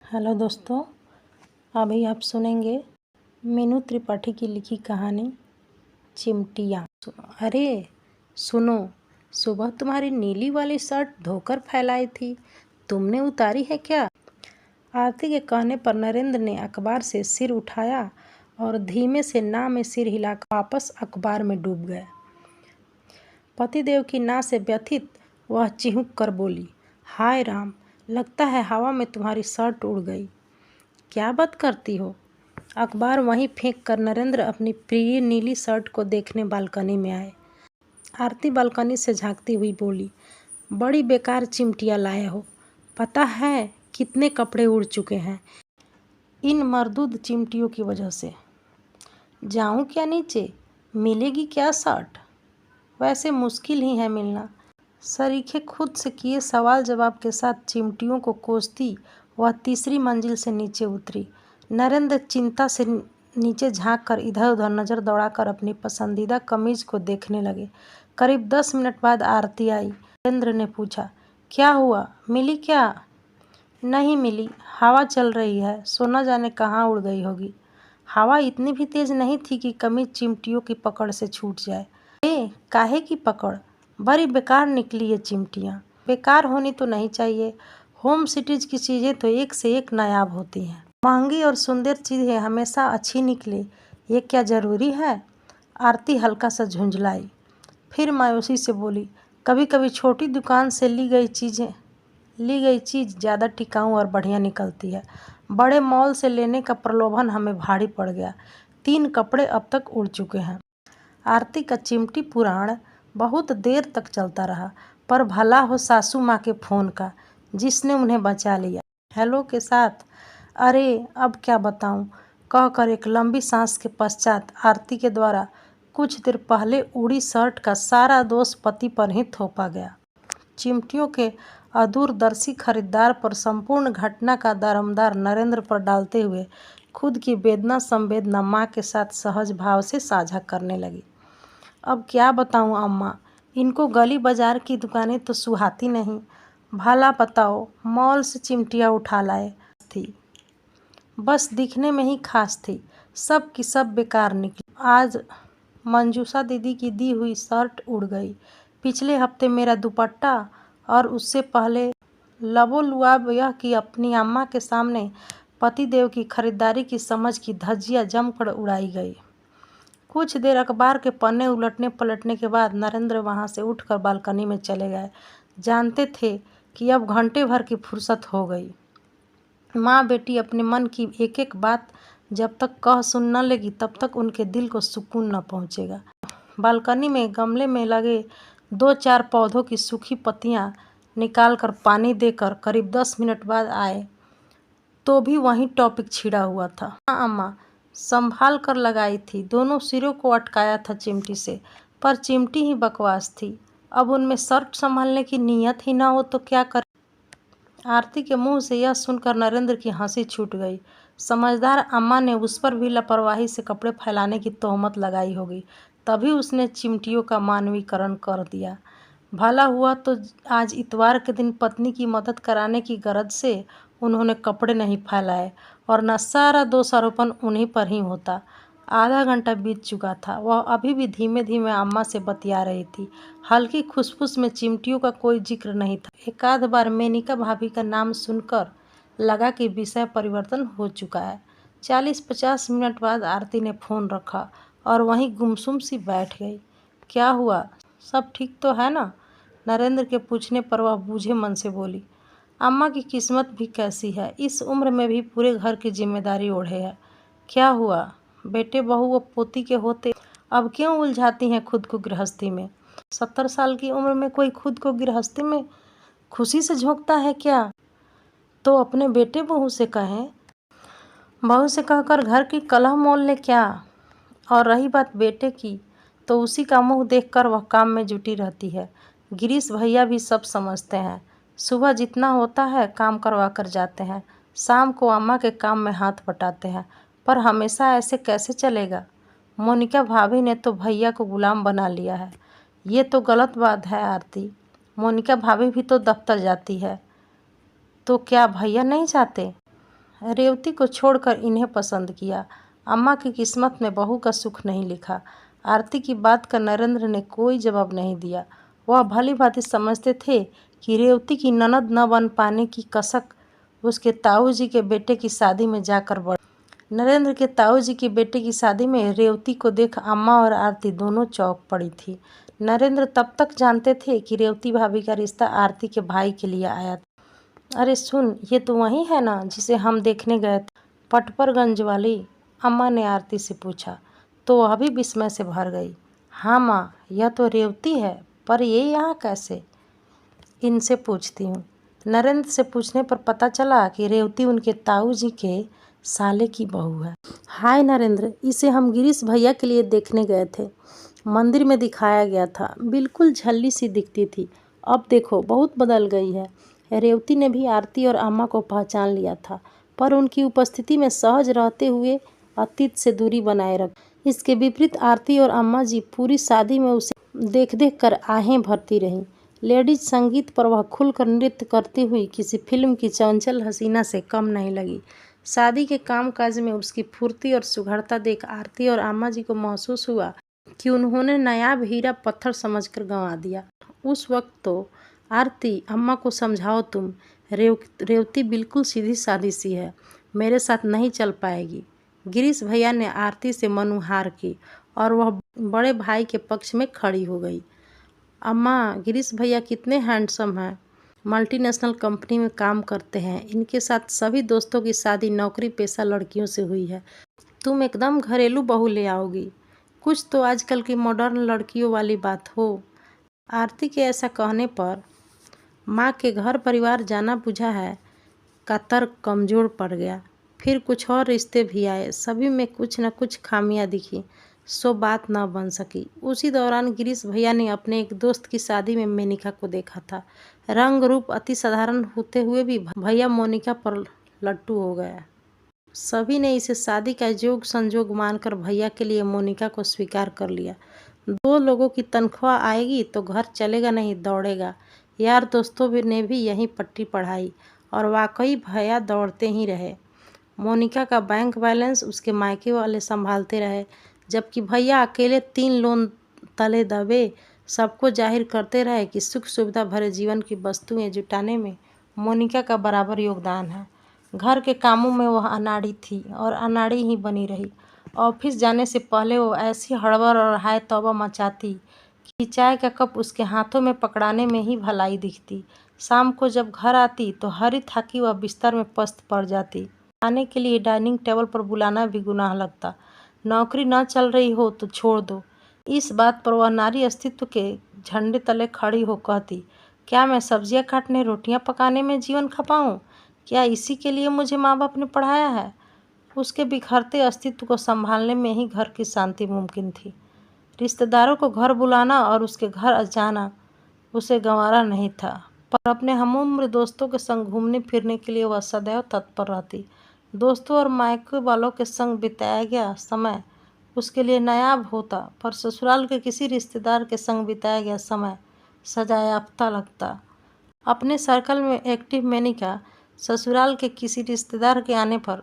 Hello दोस्तों, अभी आप सुनेंगे मीनू त्रिपाठी की लिखी कहानी चिमटियाँ। अरे सुनो, सुबह तुम्हारी नीली वाली शर्ट धोकर फैलाई थी, तुमने उतारी है क्या? आरती के कहने पर नरेंद्र ने अखबार से सिर उठाया और धीमे से नाव में सिर हिलाकर वापस अखबार में डूब गया। पतिदेव की ना से व्यथित वह चिहुक कर बोली, हाय राम, लगता है हवा में तुम्हारी शर्ट उड़ गई। क्या बात करती हो? अखबार वहीं फेंक कर नरेंद्र अपनी प्रिय नीली शर्ट को देखने बालकनी में आए। आरती बालकनी से झांकती हुई बोली, बड़ी बेकार चिमटियाँ लाए हो, पता है कितने कपड़े उड़ चुके हैं इन मरदूद चिमटियों की वजह से। जाऊं क्या नीचे, मिलेगी क्या शर्ट? वैसे मुश्किल ही है मिलना। सरीखे खुद से किए सवाल जवाब के साथ चिमटियों को कोसती वह तीसरी मंजिल से नीचे उतरी। नरेंद्र चिंता से नीचे झांककर इधर उधर नज़र दौड़ाकर अपनी पसंदीदा कमीज को देखने लगे। करीब 10 मिनट बाद आरती आई। नरेंद्र ने पूछा, क्या हुआ, मिली क्या? नहीं मिली, हवा चल रही है, सोना जाने कहाँ उड़ गई होगी। हवा इतनी भी तेज नहीं थी कि कमीज चिमटियों की पकड़ से छूट जाए। काहे की पकड़, बड़ी बेकार निकली ये चिमटियाँ। बेकार होनी तो नहीं चाहिए, होम सिटीज की चीज़ें तो एक से एक नायाब होती हैं। महंगी और सुंदर चीज़ें हमेशा अच्छी निकले, ये क्या ज़रूरी है? आरती हल्का सा झुंझलाई, फिर मायूसी से बोली, कभी कभी छोटी दुकान से ली गई चीज़ ज़्यादा टिकाऊ और बढ़िया निकलती है। बड़े मॉल से लेने का प्रलोभन हमें भारी पड़ गया। 3 कपड़े अब तक उड़ चुके हैं। आरती का चिमटी पुराण बहुत देर तक चलता रहा, पर भला हो सासू माँ के फ़ोन का, जिसने उन्हें बचा लिया। हेलो के साथ, अरे अब क्या बताऊं, कहकर एक लंबी सांस के पश्चात आरती के द्वारा कुछ देर पहले उड़ी शर्ट का सारा दोष पति पर ही थोपा गया। चिमटियों के अदूरदर्शी खरीदार पर संपूर्ण घटना का दारोमदार नरेंद्र पर डालते हुए खुद की वेदना संवेदना माँ के साथ सहज भाव से साझा करने लगी। अब क्या बताऊं अम्मा, इनको गली बाजार की दुकानें तो सुहाती नहीं। भला बताओ, मॉल से चिमटियाँ उठा लाए थी, बस दिखने में ही खास थी, सब की सब बेकार निकली। आज मंजूषा दीदी की दी हुई शर्ट उड़ गई, पिछले हफ्ते मेरा दुपट्टा, और उससे पहले लबोलुआब यह कि अपनी अम्मा के सामने पतिदेव की खरीदारी की समझ की धज्जियाँ जमकर उड़ाई गई। कुछ देर अखबार के पन्ने उलटने पलटने के बाद नरेंद्र वहां से उठकर बालकनी में चले गए। जानते थे कि अब घंटे भर की फुर्सत हो गई। माँ बेटी अपने मन की एक एक बात जब तक कह सुन न लेगी तब तक उनके दिल को सुकून न पहुँचेगा। बालकनी में गमले में लगे 2-4 पौधों की सूखी पत्तियाँ निकालकर पानी देकर करीब 10 मिनट बाद आए तो भी वहीं टॉपिक छिड़ा हुआ था। हाँ अम्मा, संभाल कर लगाई थी, दोनों सिरों को अटकाया था चिमटी से, पर चिमटी ही बकवास थी। अब उनमें शर्ट संभालने की नीयत ही ना हो तो क्या करे। आरती के मुंह से यह सुनकर नरेंद्र की हंसी छूट गई। समझदार अम्मा ने उस पर भी लापरवाही से कपड़े फैलाने की तोहमत लगाई होगी, तभी उसने चिमटियों का मानवीकरण कर दिया। भला हुआ तो आज इतवार के दिन पत्नी की मदद कराने की गरज से उन्होंने कपड़े नहीं फैलाए, और न सारा दोष आरोपण उन्हीं पर ही होता। आधा घंटा बीत चुका था, वह अभी भी धीमे धीमे अम्मा से बतिया रही थी। हल्की खुसफुस में चिमटियों का कोई जिक्र नहीं था। एक आध बार मेनिका भाभी का नाम सुनकर लगा कि विषय परिवर्तन हो चुका है। 40-50 मिनट बाद आरती ने फ़ोन रखा और वहीं गुमसुम सी बैठ गई। क्या हुआ, सब ठीक तो है ना? नरेंद्र के पूछने पर वह बूझे मन से बोली, अम्मा की किस्मत भी कैसी है, इस उम्र में भी पूरे घर की जिम्मेदारी ओढ़े है। क्या हुआ, बेटे बहू व पोती के होते अब क्यों उलझाती हैं खुद को गृहस्थी में? 70 साल की उम्र में कोई खुद को गृहस्थी में खुशी से झोंकता है क्या? तो अपने बेटे बहू से कहें, बहू से कहकर घर की कलह मोल ले क्या? और रही बात बेटे की, तो उसी का मुंह देखकर वह काम में जुटी रहती है। गिरीश भैया भी सब समझते हैं। सुबह जितना होता है काम करवा कर जाते हैं, शाम को अम्मा के काम में हाथ बटाते हैं। पर हमेशा ऐसे कैसे चलेगा? मोनिका भाभी ने तो भैया को गुलाम बना लिया है। ये तो गलत बात है आरती। मोनिका भाभी भी तो दफ्तर जाती है, तो क्या भैया नहीं जाते? रेवती को छोड़कर इन्हें पसंद किया। अम्मा की किस्मत में बहू का सुख नहीं लिखा। आरती की बात का नरेंद्र ने कोई जवाब नहीं दिया। वह भली भांति समझते थे कि रेवती की ननद न बन पाने की कसक उसके ताऊ जी के बेटे की शादी में जाकर बढ़। नरेंद्र के ताऊ जी के बेटे की शादी में रेवती को देख अम्मा और आरती दोनों चौंक पड़ी थी। नरेंद्र तब तक जानते थे कि रेवती भाभी का रिश्ता आरती के भाई के लिए आया था। अरे सुन, ये तो वही है ना जिसे हम देखने गए थे, पटपरगंज वाली? अम्मा ने आरती से पूछा तो वह भी विस्मय से भर गई। हाँ माँ, यह तो रेवती है, पर ये यहाँ कैसे? इनसे पूछती हूँ। नरेंद्र से पूछने पर पता चला कि रेवती उनके ताऊ जी के साले की बहू है। हाय नरेंद्र, इसे हम गिरीश भैया के लिए देखने गए थे। मंदिर में दिखाया गया था, बिल्कुल झल्ली सी दिखती थी। अब देखो बहुत बदल गई है। रेवती ने भी आरती और अम्मा को पहचान लिया था, पर उनकी उपस्थिति में सहज रहते हुए अतीत से दूरी बनाए रख। इसके विपरीत आरती और अम्मा जी पूरी शादी में उसे देख देख कर आहें भरती रहीं। लेडीज संगीत पर वह खुलकर नृत्य करती हुई किसी फिल्म की चंचल हसीना से कम नहीं लगी। शादी के कामकाज में उसकी फुर्ती और सुघड़ता देख आरती और अम्मा जी को महसूस हुआ कि उन्होंने नायाब हीरा पत्थर समझकर गंवा दिया। उस वक्त तो आरती, अम्मा को समझाओ तुम, रेवती बिल्कुल सीधी सादी सी है, मेरे साथ नहीं चल पाएगी। गिरीश भैया ने आरती से मनुहार की और वह बड़े भाई के पक्ष में खड़ी हो गई। अम्मा, गिरीश भैया कितने हैंडसम हैं, मल्टीनेशनल कंपनी में काम करते हैं। इनके साथ सभी दोस्तों की शादी नौकरी पेशा लड़कियों से हुई है। तुम एकदम घरेलू बहू ले आओगी। कुछ तो आजकल की मॉडर्न लड़कियों वाली बात हो। आरती के ऐसा कहने पर माँ के घर परिवार जाना बुझा है का तर्क कमज़ोर पड़ गया। फिर कुछ और रिश्ते भी आए, सभी में कुछ न कुछ खामियां दिखी, सो बात न बन सकी। उसी दौरान गिरीश भैया ने अपने एक दोस्त की शादी में मोनिका को देखा था। रंग रूप अति साधारण होते हुए भी भैया मोनिका पर लट्टू हो गया। सभी ने इसे शादी का योग संजोग मानकर भैया के लिए मोनिका को स्वीकार कर लिया। 2 लोगों की तनख्वाह आएगी तो घर चलेगा नहीं दौड़ेगा। यार दोस्तों ने भी यही पट्टी पढ़ाई और वाकई भैया दौड़ते ही रहे। मोनिका का बैंक बैलेंस उसके मायके वाले संभालते रहे, जबकि भैया अकेले 3 लोन तले दबे सबको जाहिर करते रहे कि सुख सुविधा भरे जीवन की वस्तुएं जुटाने में मोनिका का बराबर योगदान है। घर के कामों में वह अनाड़ी थी और अनाड़ी ही बनी रही। ऑफिस जाने से पहले वो ऐसी हड़बड़ और हाय तौबा मचाती कि चाय का कप उसके हाथों में पकड़ाने में ही भलाई दिखती। शाम को जब घर आती तो हरी थाकी वह बिस्तर में पस्त पड़ जाती। खाने के लिए डाइनिंग टेबल पर बुलाना भी गुनाह लगता। नौकरी न चल रही हो तो छोड़ दो। इस बात पर वह नारी अस्तित्व के झंडे तले खड़ी हो कहती, क्या मैं सब्जियां काटने रोटियां पकाने में जीवन खपाऊं? क्या इसी के लिए मुझे माँ बाप ने पढ़ाया है? उसके बिखरते अस्तित्व को संभालने में ही घर की शांति मुमकिन थी। रिश्तेदारों को घर बुलाना और उसके घर जाना उसे गंवारा नहीं था, पर अपने हमउम्र दोस्तों के संग घूमने फिरने के लिए वह सदैव तत्पर रहती। दोस्तों और मायके वालों के संग बिताया गया समय उसके लिए नायाब होता, पर ससुराल के किसी रिश्तेदार के संग बिताया गया समय सजायाफ्ता लगता। अपने सर्कल में एक्टिव मोनिका ससुराल के किसी रिश्तेदार के आने पर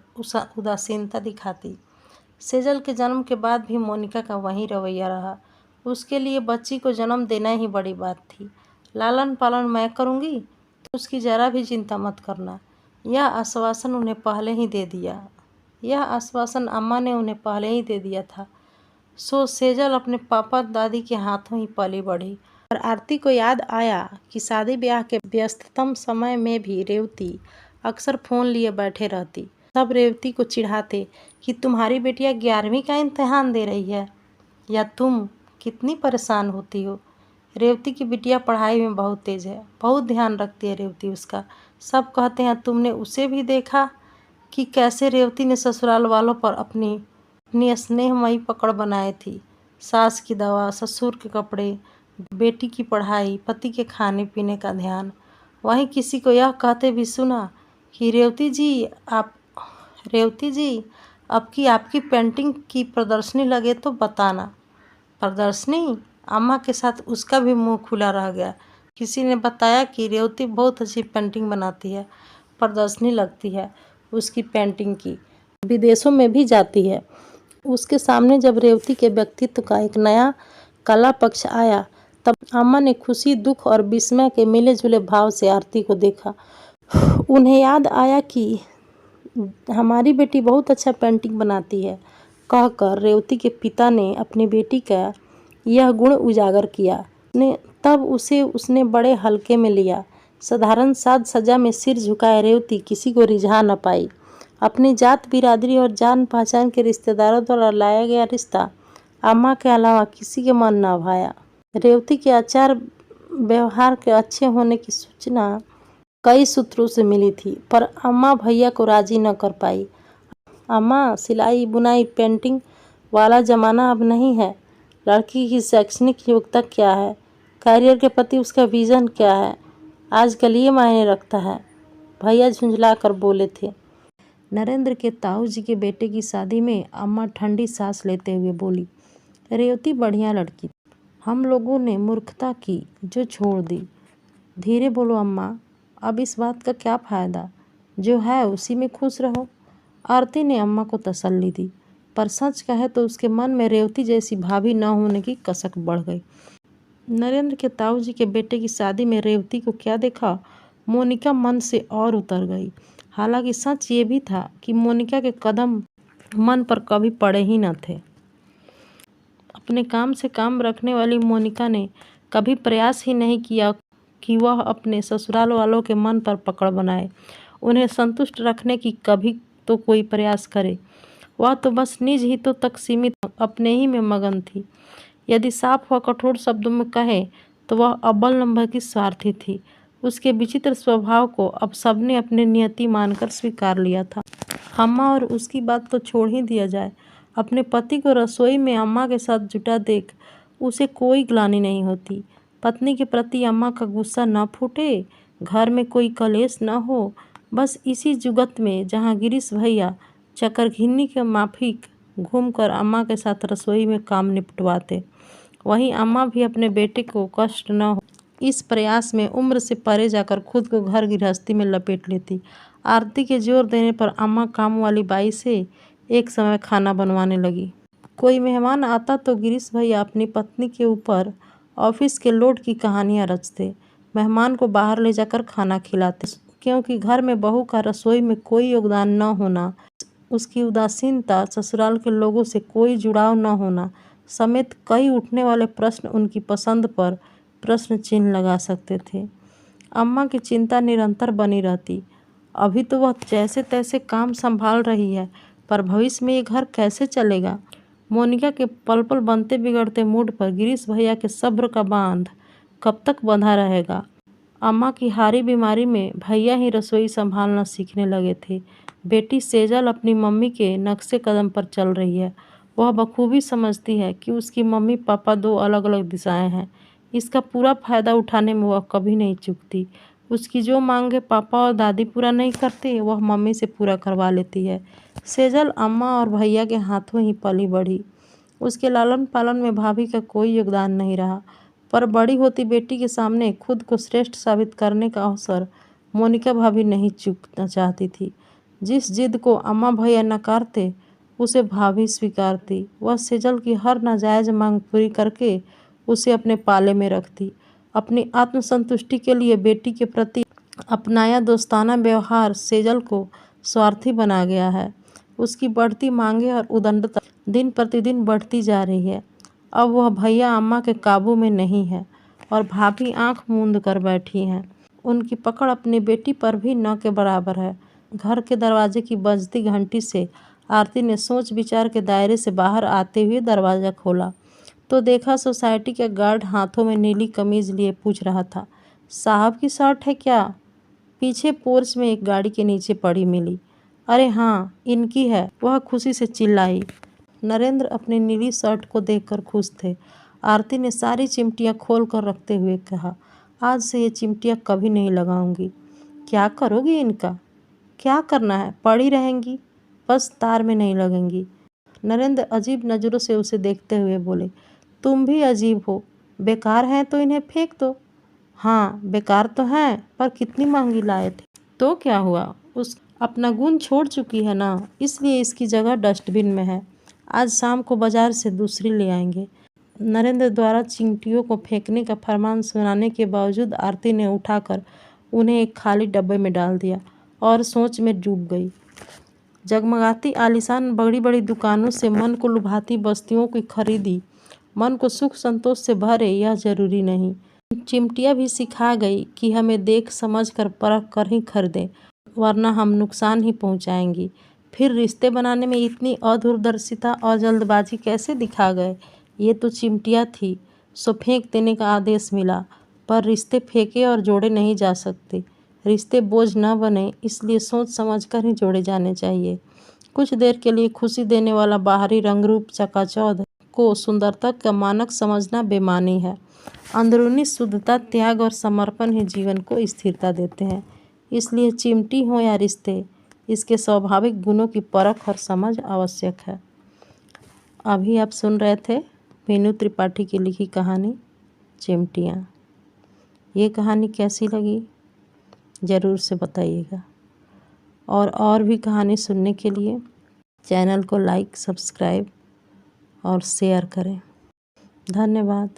उदासीनता दिखाती। सेजल के जन्म के बाद भी मोनिका का वही रवैया रहा। उसके लिए बच्ची को जन्म देना ही बड़ी बात थी। लालन पालन मैं करूँगी, तो उसकी जरा भी चिंता मत करना। यह आश्वासन उन्हें पहले ही दे दिया। यह आश्वासन अम्मा ने उन्हें पहले ही दे दिया था। सो सेजल अपने पापा दादी के हाथों ही पली बढ़ी। और आरती को याद आया कि शादी ब्याह के व्यस्ततम समय में भी रेवती अक्सर फ़ोन लिए बैठे रहती। सब रेवती को चिढ़ाते कि तुम्हारी बेटिया 11वीं का इम्तिहान दे रही है या तुम कितनी परेशान होती हो। रेवती की बिटिया पढ़ाई में बहुत तेज़ है, बहुत ध्यान रखती है रेवती उसका। सब कहते हैं तुमने उसे भी देखा कि कैसे रेवती ने ससुराल वालों पर अपनी स्नेहमयी पकड़ बनाई थी। सास की दवा, ससुर के कपड़े, बेटी की पढ़ाई, पति के खाने पीने का ध्यान। वहीं किसी को यह कहते भी सुना कि रेवती जी अब की आपकी पेंटिंग की प्रदर्शनी लगे तो बताना। प्रदर्शनी? अम्मा के साथ उसका भी मुंह खुला रह गया। किसी ने बताया कि रेवती बहुत अच्छी पेंटिंग बनाती है, प्रदर्शनी लगती है। उसकी पेंटिंग की, विदेशों में भी जाती है। उसके सामने जब रेवती के व्यक्तित्व का एक नया कला पक्ष आया, तब अम्मा ने खुशी, दुख और विस्मय के मिले जुले भाव से आरती को देखा। उन्हें याद आया कि हमारी बेटी बहुत अच्छा पेंटिंग बनाती है, कहकर रेवती के पिता ने अपनी बेटी का यह गुण उजागर किया। तब उसे उसने बड़े हल्के में लिया। साधारण साज सज्जा में सिर झुकाए रेवती किसी को रिझा न पाई। अपनी जात बिरादरी और जान पहचान के रिश्तेदारों द्वारा लाया गया रिश्ता अम्मा के अलावा किसी के मन न भाया। रेवती के आचार व्यवहार के अच्छे होने की सूचना कई सूत्रों से मिली थी, पर अम्मा भैया को राजी न कर पाई। अम्मा, सिलाई बुनाई पेंटिंग वाला जमाना अब नहीं है। लड़की की शैक्षणिक योग्यता क्या है, करियर के प्रति उसका विजन क्या है, आजकल ये मायने रखता है, भैया झुंझला कर बोले थे। नरेंद्र के ताऊ जी के बेटे की शादी में अम्मा ठंडी सांस लेते हुए बोली, रेवती बढ़िया लड़की, हम लोगों ने मूर्खता की जो छोड़ दी। धीरे बोलो अम्मा, अब इस बात का क्या फ़ायदा, जो है उसी में खुश रहो। आरती ने अम्मा को तसल्ली दी, पर सच कहे तो उसके मन में रेवती जैसी भाभी न होने की कसक बढ़ गई। नरेंद्र के ताऊ जी के बेटे की शादी में रेवती को क्या देखा, मोनिका मन से और उतर गई। हालांकि सच ये भी था कि मोनिका के कदम मन पर कभी पड़े ही न थे। अपने काम से काम रखने वाली मोनिका ने कभी प्रयास ही नहीं किया कि वह अपने ससुराल वालों के मन पर पकड़ बनाए, उन्हें संतुष्ट रखने की कभी तो कोई प्रयास करे। वह तो बस निज हितों तक सीमित अपने ही में मगन थी। यदि साफ व कठोर शब्दों में कहे तो वह अव्वल नंबर की स्वार्थी थी। उसके विचित्र स्वभाव को अब सबने अपनी नियति मानकर स्वीकार लिया था। अम्मा और उसकी बात तो छोड़ ही दिया जाए, अपने पति को रसोई में अम्मा के साथ जुटा देख उसे कोई ग्लानि नहीं होती। पत्नी के प्रति अम्मा का गुस्सा न फूटे, घर में कोई कलेश न हो, बस इसी जुगत में जहाँ गिरीश भैया चकरघिन्नी के माफिक घूमकर अम्मा के साथ रसोई में काम निपटवाते, वहीं अम्मा भी अपने बेटे को कष्ट न हो इस प्रयास में उम्र से परे जाकर खुद को घर गृहस्थी में लपेट लेती। आरती के जोर देने पर अम्मा काम वाली बाई से एक समय खाना बनवाने लगी। कोई मेहमान आता तो गिरीश भैया अपनी पत्नी के ऊपर ऑफिस के लोड की कहानियां रचते, मेहमान को बाहर ले जाकर खाना खिलाते, क्योंकि घर में बहू का रसोई में कोई योगदान न होना, उसकी उदासीनता, ससुराल के लोगों से कोई जुड़ाव न होना समेत कई उठने वाले प्रश्न उनकी पसंद पर प्रश्न चिन्ह लगा सकते थे। अम्मा की चिंता निरंतर बनी रहती। अभी तो वह जैसे तैसे काम संभाल रही है, पर भविष्य में ये घर कैसे चलेगा। मोनिका के पल पल बनते बिगड़ते मूड पर गिरीश भैया के सब्र का बांध कब तक बंधा रहेगा। अम्मा की हारी बीमारी में भैया ही रसोई संभालना सीखने लगे थे। बेटी सेजल अपनी मम्मी के नक्शे कदम पर चल रही है। वह बखूबी समझती है कि उसकी मम्मी पापा दो अलग अलग दिशाएं हैं। इसका पूरा फायदा उठाने में वह कभी नहीं चूकती। उसकी जो मांगे पापा और दादी पूरा नहीं करते, वह मम्मी से पूरा करवा लेती है। सेजल अम्मा और भैया के हाथों ही पली बढ़ी। उसके लालन पालन में भाभी का कोई योगदान नहीं रहा, पर बड़ी होती बेटी के सामने खुद को श्रेष्ठ साबित करने का अवसर मोनिका भाभी नहीं चूकना चाहती थी। जिस जिद को अम्मा भैया नकारते, उसे भाभी स्वीकारती। वह सेजल की हर नाजायज मांग पूरी करके उसे अपने पाले में रखती। अपनी आत्मसंतुष्टि के लिए बेटी के प्रति अपनाया दोस्ताना व्यवहार सेजल को स्वार्थी बना गया है। उसकी बढ़ती मांगे और उदंडता दिन प्रतिदिन बढ़ती जा रही है। अब वह भैया अम्मा के काबू में नहीं है और भाभी आंख मूंद कर बैठी हैं। उनकी पकड़ अपनी बेटी पर भी न के बराबर है। घर के दरवाजे की बजती घंटी से आरती ने सोच विचार के दायरे से बाहर आते हुए दरवाज़ा खोला तो देखा सोसाइटी का गार्ड हाथों में नीली कमीज लिए पूछ रहा था, साहब की शर्ट है क्या? पीछे पोर्च में एक गाड़ी के नीचे पड़ी मिली। अरे हाँ, इनकी है, वह खुशी से चिल्लाई। नरेंद्र अपनी नीली शर्ट को देखकर खुश थे। आरती ने सारी चिमटियाँ खोल कर रखते हुए कहा, आज से ये चिमटियाँ कभी नहीं लगाऊंगी। क्या करोगी इनका? क्या करना है, पड़ी रहेंगी, बस तार में नहीं लगेंगी। नरेंद्र अजीब नज़रों से उसे देखते हुए बोले, तुम भी अजीब हो, बेकार हैं तो इन्हें फेंक दो। हाँ बेकार तो हैं, पर कितनी महंगी लाए थे। तो क्या हुआ, अपना गुण छोड़ चुकी है ना, इसलिए इसकी जगह डस्टबिन में है। आज शाम को बाजार से दूसरी ले आएंगे। नरेंद्र द्वारा चिमटियों को फेंकने का फरमान सुनाने के बावजूद आरती ने उठाकर उन्हें एक खाली डब्बे में डाल दिया और सोच में डूब गई। जगमगाती आलीशान बड़ी बड़ी दुकानों से मन को लुभाती वस्तुओं की खरीदी मन को सुख संतोष से भरे, यह जरूरी नहीं। चिमटियाँ भी सिखा गई कि हमें देख समझ कर परख कर ही खरीदें, वरना हम नुकसान ही पहुंचाएंगी। फिर रिश्ते बनाने में इतनी अदूरदर्शिता और जल्दबाजी कैसे दिखा गए? ये तो चिमटियाँ थी, सो फेंक देने का आदेश मिला, पर रिश्ते फेंके और जोड़े नहीं जा सकते। रिश्ते बोझ न बने, इसलिए सोच समझ कर ही जोड़े जाने चाहिए। कुछ देर के लिए खुशी देने वाला बाहरी रंग रूप चकाचौंध को सुंदरता का मानक समझना बेमानी है। अंदरूनी शुद्धता, त्याग और समर्पण ही जीवन को स्थिरता देते हैं। इसलिए चिमटी हो या रिश्ते, इसके स्वाभाविक गुणों की परख और समझ आवश्यक है। अभी आप सुन रहे थे मीनू त्रिपाठी की लिखी कहानी चिमटियाँ। ये कहानी कैसी लगी ज़रूर से बताइएगा। और भी कहानी सुनने के लिए चैनल को लाइक, सब्सक्राइब और शेयर करें। धन्यवाद।